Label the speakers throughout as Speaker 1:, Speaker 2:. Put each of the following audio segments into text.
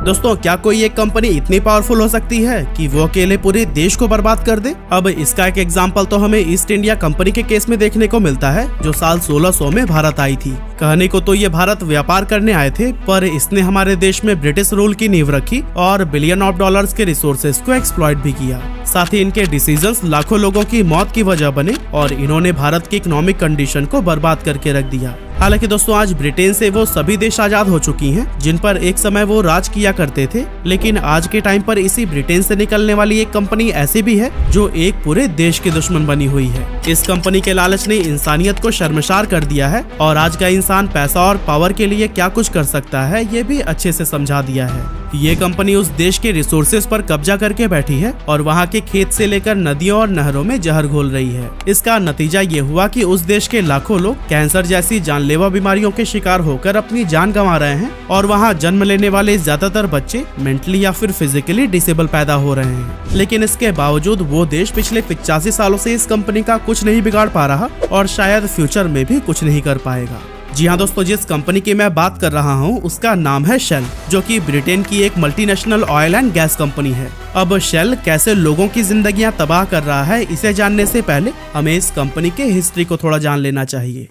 Speaker 1: दोस्तों, क्या कोई एक कंपनी इतनी पावरफुल हो सकती है कि वो अकेले पूरे देश को बर्बाद कर दे? अब इसका एक एग्जांपल तो हमें ईस्ट इंडिया कंपनी के केस में देखने को मिलता है, जो साल 1600 में भारत आई थी। कहने को तो ये भारत व्यापार करने आए थे, पर इसने हमारे देश में ब्रिटिश रूल की नींव रखी और बिलियन ऑफ डॉलर्स के रिसोर्सेज को एक्सप्लॉइट भी किया। साथ ही इनके डिसीजंस लाखों लोगों की मौत की वजह बने और इन्होंने भारत की इकोनॉमिक कंडीशन को बर्बाद करके रख दिया। हालांकि दोस्तों, आज ब्रिटेन से वो सभी देश आजाद हो चुकी हैं जिन पर एक समय वो राज किया करते थे, लेकिन आज के टाइम पर इसी ब्रिटेन से निकलने वाली एक कंपनी ऐसी भी है जो एक पूरे देश की दुश्मन बनी हुई है। इस कंपनी के लालच ने इंसानियत को शर्मसार कर दिया है और आज का इंसान पैसा और पावर के लिए क्या कुछ कर सकता है ये भी अच्छे से समझा दिया है। ये कंपनी उस देश के रिसोर्सेज पर कब्जा करके बैठी है और वहाँ के खेत से लेकर नदियों और नहरों में जहर घोल रही है। इसका नतीजा ये हुआ कि उस देश के लाखों लोग कैंसर जैसी जानलेवा बीमारियों के शिकार होकर अपनी जान गंवा रहे हैं और वहाँ जन्म लेने वाले ज्यादातर बच्चे मेंटली या फिर फिजिकली डिसेबल पैदा हो रहे हैं। लेकिन इसके बावजूद वो देश पिछले 85 सालों से इस कंपनी का कुछ नहीं बिगाड़ पा रहा और शायद फ्यूचर में भी कुछ नहीं कर पाएगा। जी हाँ दोस्तों, जिस कंपनी की मैं बात कर रहा हूँ उसका नाम है शेल, जो कि ब्रिटेन की एक multinational oil and gas company है। अब शेल कैसे लोगों की जिंदगियां तबाह कर रहा है, इसे जानने से पहले हमें इस कंपनी के हिस्ट्री को थोड़ा जान लेना चाहिए।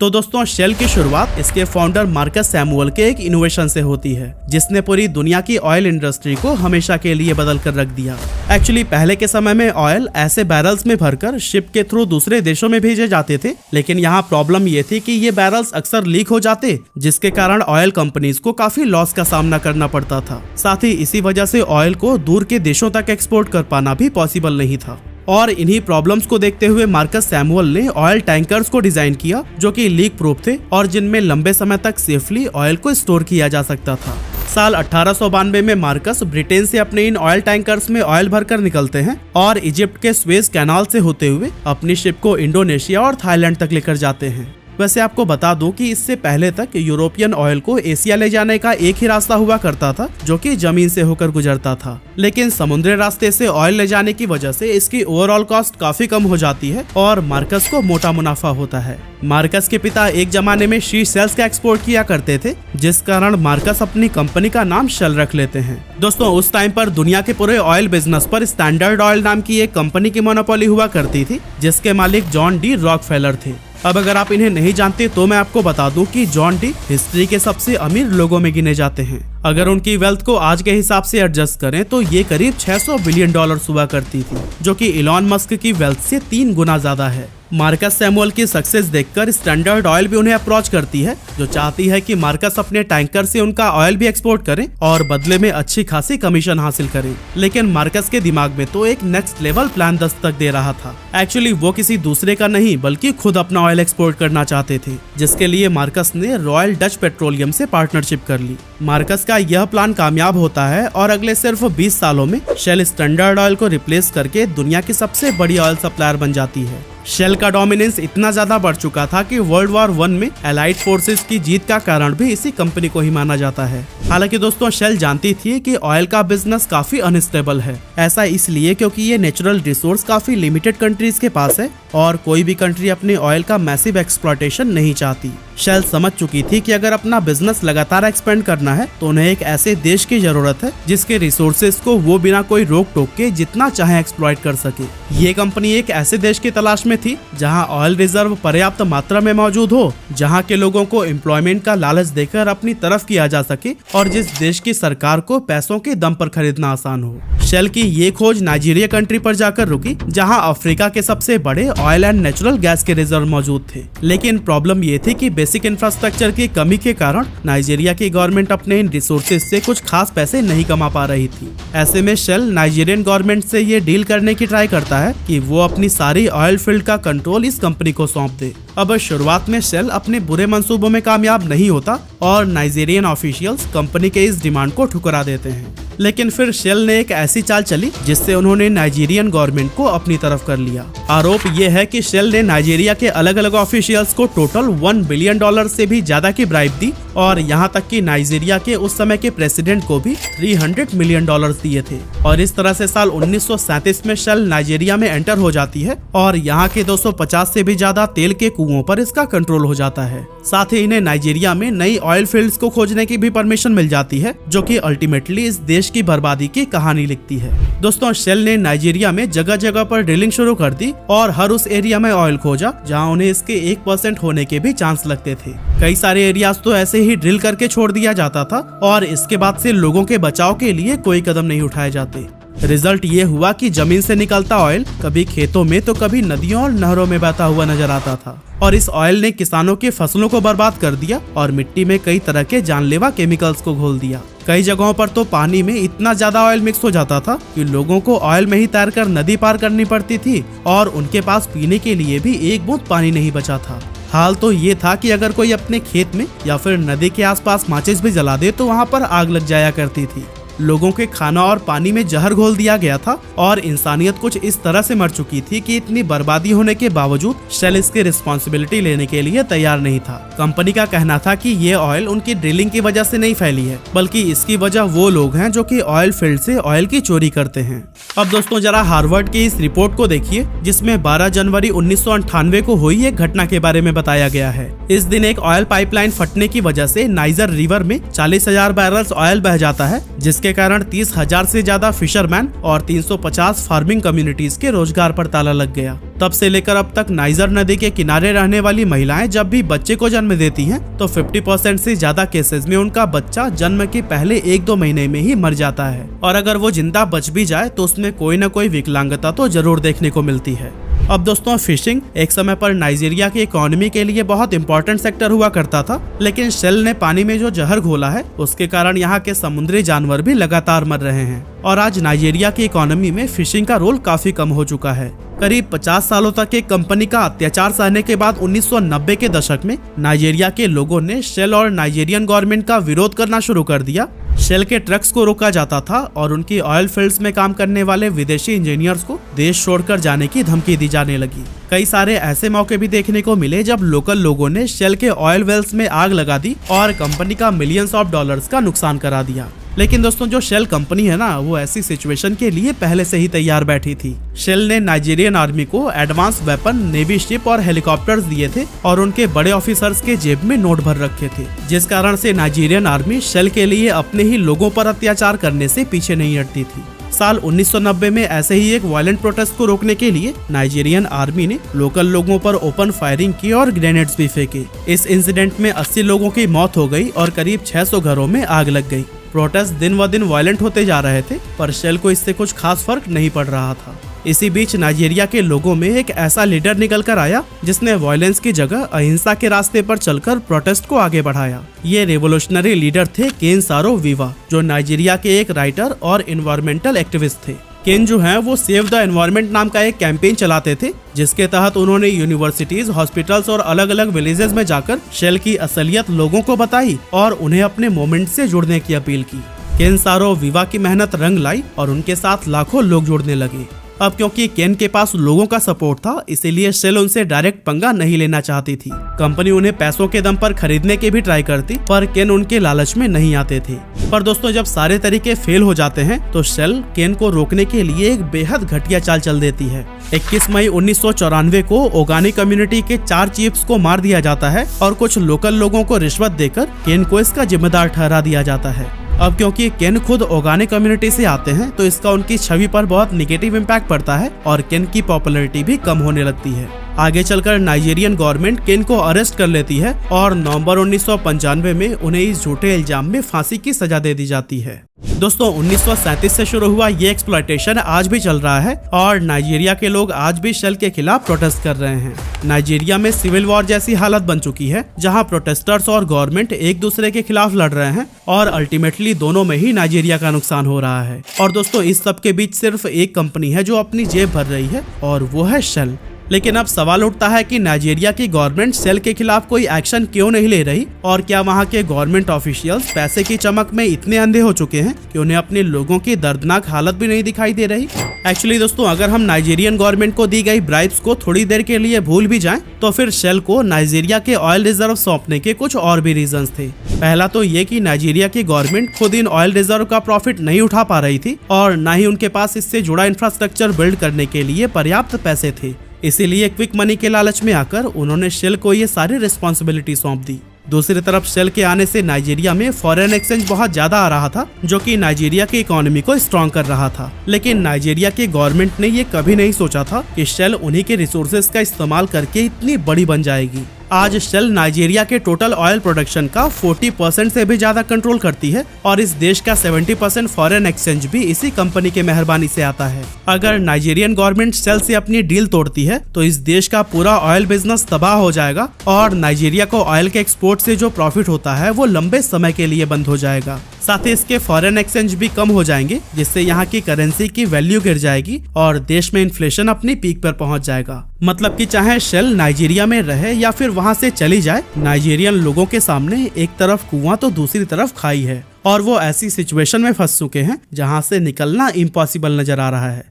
Speaker 1: तो दोस्तों, शेल की शुरुआत इसके फाउंडर मार्कस सैमुअल के एक इनोवेशन से होती है, जिसने पूरी दुनिया की ऑयल इंडस्ट्री को हमेशा के लिए बदल कर रख दिया। एक्चुअली पहले के समय में ऑयल ऐसे बैरल्स में भरकर शिप के थ्रू दूसरे देशों में भेजे जाते थे, लेकिन यहाँ प्रॉब्लम ये थी कि ये बैरल्स अक्सर लीक हो जाते, जिसके कारण ऑयल कंपनीज को काफी लॉस का सामना करना पड़ता था। साथ ही इसी वजह से ऑयल को दूर के देशों तक एक्सपोर्ट कर पाना भी पॉसिबल नहीं था। और इन्हीं प्रॉब्लम्स को देखते हुए मार्कस सैमुअल ने ऑयल टैंकर्स को डिजाइन किया, जो कि लीक प्रूफ थे और जिनमें लंबे समय तक सेफली ऑयल को स्टोर किया जा सकता था। साल 1892 में मार्कस ब्रिटेन से अपने इन ऑयल टैंकर्स में ऑयल भरकर निकलते हैं और इजिप्ट के स्वेज कैनाल से होते हुए अपनी शिप को इंडोनेशिया और थाईलैंड तक लेकर जाते हैं। वैसे आपको बता दूं कि इससे पहले तक यूरोपियन ऑयल को एशिया ले जाने का एक ही रास्ता हुआ करता था, जो कि जमीन से होकर गुजरता था। लेकिन समुद्री रास्ते से ऑयल ले जाने की वजह से इसकी ओवरऑल कॉस्ट काफी कम हो जाती है और मार्कस को मोटा मुनाफा होता है। मार्कस के पिता एक जमाने में शी सेल्स का एक्सपोर्ट किया करते थे, जिस कारण मार्कस अपनी कंपनी का नाम शेल रख लेते हैं। दोस्तों, उस टाइम पर दुनिया के पूरे ऑयल बिजनेस पर स्टैंडर्ड ऑयल नाम की एक कंपनी की मोनोपोली हुआ करती थी, जिसके मालिक जॉन डी रॉकफेलर थे। अब अगर आप इन्हें नहीं जानते तो मैं आपको बता दूं कि जॉन डी हिस्ट्री के सबसे अमीर लोगों में गिने जाते हैं। अगर उनकी वेल्थ को आज के हिसाब से एडजस्ट करें तो ये करीब 600 बिलियन डॉलर हुआ करती थी, जो कि इलॉन मस्क की वेल्थ से 3 गुना ज्यादा है। मार्कस सैमुअल की सक्सेस देखकर स्टैंडर्ड ऑयल भी उन्हें अप्रोच करती है, जो चाहती है कि मार्कस अपने टैंकर से उनका ऑयल भी एक्सपोर्ट करें और बदले में अच्छी खासी कमीशन हासिल करें। लेकिन मार्कस के दिमाग में तो एक नेक्स्ट लेवल प्लान दस्तक दे रहा था। एक्चुअली वो किसी दूसरे का नहीं बल्कि खुद अपना ऑयल एक्सपोर्ट करना चाहते थे, जिसके लिए मार्कस ने रॉयल डच पेट्रोलियम से पार्टनरशिप कर ली। मार्कस का यह प्लान कामयाब होता है और अगले सिर्फ 20 सालों में शेल स्टैंडर्ड ऑयल को रिप्लेस करके दुनिया की सबसे बड़ी ऑयल सप्लायर बन जाती है। शेल का डोमिनेंस इतना ज्यादा बढ़ चुका था कि वर्ल्ड वॉर 1 में एलाइड फोर्सेस की जीत का कारण भी इसी कंपनी को ही माना जाता है। हालांकि दोस्तों, शेल जानती थी कि ऑयल का बिजनेस काफी अनस्टेबल है। ऐसा इसलिए क्योंकि ये नेचुरल रिसोर्स काफी लिमिटेड कंट्रीज के पास है और कोई भी कंट्री अपने ऑयल का मैसिव एक्सप्लॉयटेशन नहीं चाहती। शेल समझ चुकी थी कि अगर अपना बिजनेस लगातार एक्सपेंड करना है तो उन्हें एक ऐसे देश की जरूरत है जिसके रिसोर्सेज को वो बिना कोई रोक टोक के जितना चाहे एक्सप्लॉइट कर सके। ये कंपनी एक ऐसे देश की तलाश में थी जहां ऑयल रिजर्व पर्याप्त मात्रा में मौजूद हो, जहां के लोगों को एम्प्लॉयमेंट का लालच देकर अपनी तरफ किया जा सके और जिस देश की सरकार को पैसों के दम पर खरीदना आसान हो। शेल की ये खोज नाइजीरिया कंट्री पर जाकर रुकी, जहां अफ्रीका के सबसे बड़े ऑयल एंड नेचुरल गैस के रिजर्व मौजूद थे। लेकिन प्रॉब्लम ये थी कि बेसिक इंफ्रास्ट्रक्चर की कमी के कारण नाइजीरिया की गवर्नमेंट अपने इन रिसोर्सेज से कुछ खास पैसे नहीं कमा पा रही थी। ऐसे में शेल नाइजीरियन गवर्नमेंट से ये डील करने की ट्राई करता है कि वो अपनी सारी ऑयल फील्ड का कंट्रोल इस कंपनी को सौंप दे। अब शुरुआत में शेल अपने बुरे मंसूबों में कामयाब नहीं होता और नाइजीरियन ऑफिशियल्स कंपनी के इस डिमांड को ठुकरा देते हैं। लेकिन फिर शेल ने एक ऐसी चाल चली जिससे उन्होंने नाइजीरियन गवर्नमेंट को अपनी तरफ कर लिया। आरोप ये है कि शेल ने नाइजीरिया के अलग अलग ऑफिशियल्स को टोटल $1 बिलियन से भी ज्यादा की ब्राइब दी और यहाँ तक कि नाइजीरिया के उस समय के प्रेसिडेंट को भी $300 मिलियन दिए थे। और इस तरह से साल 1937 में शेल नाइजीरिया में एंटर हो जाती है और यहाँ के 250 से भी ज्यादा तेल के कुओं पर इसका कंट्रोल हो जाता है। साथ ही इन्हें नाइजीरिया में नई ऑयल फील्ड्स को खोजने की भी परमिशन मिल जाती है, जो कि अल्टीमेटली इस देश की बर्बादी की कहानी लिखती है। दोस्तों, शेल ने नाइजीरिया में जगह जगह पर ड्रिलिंग शुरू कर दी और हर उस एरिया में ऑयल खोजा जहां उन्हें इसके 1% होने के भी चांस लगते थे। कई सारे एरियाज तो ऐसे ही ड्रिल करके छोड़ दिया जाता था और इसके बाद से लोगों के बचाव के लिए कोई कदम नहीं उठाए जाते। रिजल्ट ये हुआ कि जमीन से निकलता ऑयल कभी खेतों में तो कभी नदियों और नहरों में बहता हुआ नजर आता था और इस ऑयल ने किसानों की फसलों को बर्बाद कर दिया और मिट्टी में कई तरह के जानलेवा केमिकल्स को घोल दिया। कई जगहों पर तो पानी में इतना ज्यादा ऑयल मिक्स हो जाता था कि लोगों को ऑयल में ही तैरकर नदी पार करनी पड़ती थी और उनके पास पीने के लिए भी एक बूंद पानी नहीं बचा था। हाल तो ये था कि अगर कोई अपने खेत में या फिर नदी के आसपास माचिस भी जला दे तो वहाँ पर आग लग जाया करती थी। लोगों के खाना और पानी में जहर घोल दिया गया था और इंसानियत कुछ इस तरह से मर चुकी थी कि इतनी बर्बादी होने के बावजूद शेल इसकी रिस्पॉन्सिबिलिटी लेने के लिए तैयार नहीं था। कंपनी का कहना था कि ये ऑयल उनकी ड्रिलिंग की वजह से नहीं फैली है, बल्कि इसकी वजह वो लोग हैं जो कि ऑयल फील्ड से ऑयल की चोरी करते हैं। अब दोस्तों, जरा हार्वर्ड की इस रिपोर्ट को देखिए जिसमें 12 जनवरी 1998 को हुई एक घटना के बारे में बताया गया है। इस दिन एक ऑयल पाइपलाइन फटने की वजह से नाइजर रिवर में 40,000 बैरल्स ऑयल बह जाता है, जिसके कारण 30,000 से ज्यादा फिशरमैन और 350 फार्मिंग कम्युनिटीज के रोजगार पर ताला लग गया। तब से लेकर अब तक नाइजर नदी के किनारे रहने वाली महिलाएं जब भी बच्चे को जन्म देती हैं तो 50% से ज्यादा केसेस में उनका बच्चा जन्म के पहले 1-2 महीने में ही मर जाता है और अगर वो जिंदा बच भी जाए तो उसमें कोई न कोई विकलांगता तो जरूर देखने को मिलती है। अब दोस्तों, फिशिंग एक समय पर नाइजीरिया की इकोनॉमी के लिए बहुत इंपॉर्टेंट सेक्टर हुआ करता था, लेकिन शेल ने पानी में जो जहर घोला है उसके कारण यहाँ के समुद्री जानवर भी लगातार मर रहे हैं और आज नाइजीरिया की इकोनॉमी में फिशिंग का रोल काफी कम हो चुका है। करीब 50 सालों तक एक कंपनी का अत्याचार सहने के बाद 1990 के दशक में नाइजीरिया के लोगों ने शेल और नाइजीरियन गवर्नमेंट का विरोध करना शुरू कर दिया। शेल के ट्रक्स को रोका जाता था और उनकी ऑयल फील्ड्स में काम करने वाले विदेशी इंजीनियर्स को देश छोड़कर जाने की धमकी दी जाने लगी। कई सारे ऐसे मौके भी देखने को मिले जब लोकल लोगों ने शेल के ऑयल वेल्स में आग लगा दी और कंपनी का मिलियंस ऑफ डॉलर्स का नुकसान करा दिया। लेकिन दोस्तों, जो शेल कंपनी है ना, वो ऐसी सिचुएशन के लिए पहले से ही तैयार बैठी थी। शेल ने नाइजीरियन आर्मी को एडवांस वेपन, नेवी शिप और हेलीकॉप्टर्स दिए थे और उनके बड़े ऑफिसर्स के जेब में नोट भर रखे थे, जिस कारण से नाइजीरियन आर्मी शेल के लिए अपने ही लोगों पर अत्याचार करने से पीछे नहीं हटती थी। साल 1990 में ऐसे ही एक वायलेंट प्रोटेस्ट को रोकने के लिए नाइजीरियन आर्मी ने लोकल लोगों पर ओपन फायरिंग की और ग्रेनेड्स भी फेंके। इस इंसिडेंट में 80 लोगों की मौत हो गई और करीब 600 घरों में आग लग गई। प्रोटेस्ट दिन व दिन वायलेंट होते जा रहे थे, पर शेल को इससे कुछ खास फर्क नहीं पड़ रहा था। इसी बीच नाइजीरिया के लोगों में एक ऐसा लीडर निकल कर आया जिसने वायलेंस की जगह अहिंसा के रास्ते पर चलकर प्रोटेस्ट को आगे बढ़ाया। ये रेवोल्यूशनरी लीडर थे केन सारो वीवा, जो नाइजीरिया के एक राइटर और एनवायरमेंटल एक्टिविस्ट थे। केन जो हैं वो सेव द एनवायरमेंट नाम का एक कैंपेन चलाते थे, जिसके तहत उन्होंने यूनिवर्सिटीज, हॉस्पिटल्स और अलग अलग विलेजेस में जाकर शेल की असलियत लोगों को बताई और उन्हें अपने मूवमेंट से जुड़ने की अपील की। केन सारो वीवा की मेहनत रंग लाई और उनके साथ लाखों लोग जुड़ने लगे। अब क्योंकि केन के पास लोगों का सपोर्ट था, इसीलिए शेल उनसे डायरेक्ट पंगा नहीं लेना चाहती थी। कंपनी उन्हें पैसों के दम पर खरीदने की भी ट्राई करती, पर केन उनके लालच में नहीं आते थे। पर दोस्तों, जब सारे तरीके फेल हो जाते हैं तो शेल केन को रोकने के लिए एक बेहद घटिया चाल चल देती है। 21 मई 1994 को ओगानी कम्युनिटी के 4 चीफ्स को मार दिया जाता है और कुछ लोकल लोगों को रिश्वत देकर केन को इसका जिम्मेदार ठहरा दिया जाता है। अब क्योंकि केन खुद ओगानी कम्युनिटी से आते हैं तो इसका उनकी छवि पर बहुत निगेटिव इम्पैक्ट पड़ता है और केन की पॉपुलैरिटी भी कम होने लगती है। आगे चलकर नाइजीरियन गवर्नमेंट केन को अरेस्ट कर लेती है और नवंबर 1995 में उन्हें इस झूठे इल्जाम में फांसी की सजा दे दी जाती है। दोस्तों, 1937 से शुरू हुआ ये एक्सप्लॉयटेशन आज भी चल रहा है और नाइजीरिया के लोग आज भी शेल के खिलाफ प्रोटेस्ट कर रहे हैं। नाइजीरिया में सिविल वॉर जैसी हालत बन चुकी है, जहां प्रोटेस्टर्स और गवर्नमेंट एक दूसरे के खिलाफ लड़ रहे हैं और अल्टीमेटली दोनों में ही नाइजीरिया का नुकसान हो रहा है। और दोस्तों, इस सब के बीच सिर्फ एक कंपनी है जो अपनी जेब भर रही है और वो है शेल। लेकिन अब सवाल उठता है कि नाइजीरिया की गवर्नमेंट शेल के खिलाफ कोई एक्शन क्यों नहीं ले रही, और क्या वहाँ के गवर्नमेंट ऑफिशियल्स पैसे की चमक में इतने अंधे हो चुके हैं कि उन्हें अपने लोगों की दर्दनाक हालत भी नहीं दिखाई दे रही। एक्चुअली दोस्तों, अगर हम नाइजीरियन गवर्नमेंट को दी गई ब्राइब्स को थोड़ी देर के लिए भूल भी जाएं, तो फिर शेल को नाइजीरिया के ऑयल रिजर्व सौंपने के कुछ और भी रीजंस थे। पहला तो ये कि नाइजीरिया की गवर्नमेंट खुद इन ऑयल रिजर्व का प्रॉफिट नहीं उठा पा रही थी और न ही उनके पास इससे जुड़ा इंफ्रास्ट्रक्चर बिल्ड करने के लिए पर्याप्त पैसे थे। इसीलिए क्विक मनी के लालच में आकर उन्होंने शेल को ये सारी रिस्पॉन्सिबिलिटी सौंप दी। दूसरी तरफ शेल के आने से नाइजीरिया में फॉरेन एक्सचेंज बहुत ज्यादा आ रहा था, जो कि नाइजीरिया की इकोनॉमी को स्ट्रॉन्ग कर रहा था। लेकिन नाइजीरिया की गवर्नमेंट ने ये कभी नहीं सोचा था कि शेल उन्हीं के रिसोर्सेज का इस्तेमाल करके इतनी बड़ी बन जाएगी। आज शेल नाइजीरिया के टोटल ऑयल प्रोडक्शन का 40% से भी ज्यादा कंट्रोल करती है और इस देश का 70% फॉरेन एक्सचेंज भी इसी कंपनी के मेहरबानी से आता है। अगर नाइजीरियन गवर्नमेंट शेल से अपनी डील तोड़ती है तो इस देश का पूरा ऑयल बिजनेस तबाह हो जाएगा और नाइजीरिया को ऑयल के एक्सपोर्ट से जो प्रॉफिट होता है वो लंबे समय के लिए बंद हो जाएगा। साथ ही इसके फॉरेन एक्सचेंज भी कम हो जाएंगे, जिससे यहाँ की करेंसी की वैल्यू गिर जाएगी और देश में इन्फ्लेशन अपनी पीक पर पहुंच जाएगा। मतलब कि चाहे शेल नाइजीरिया में रहे या फिर वहां से चली जाए, नाइजीरियन लोगों के सामने एक तरफ कुआं तो दूसरी तरफ खाई है और वो ऐसी सिचुएशन में फंस चुके हैं जहां से निकलना इम्पॉसिबल नजर आ रहा है।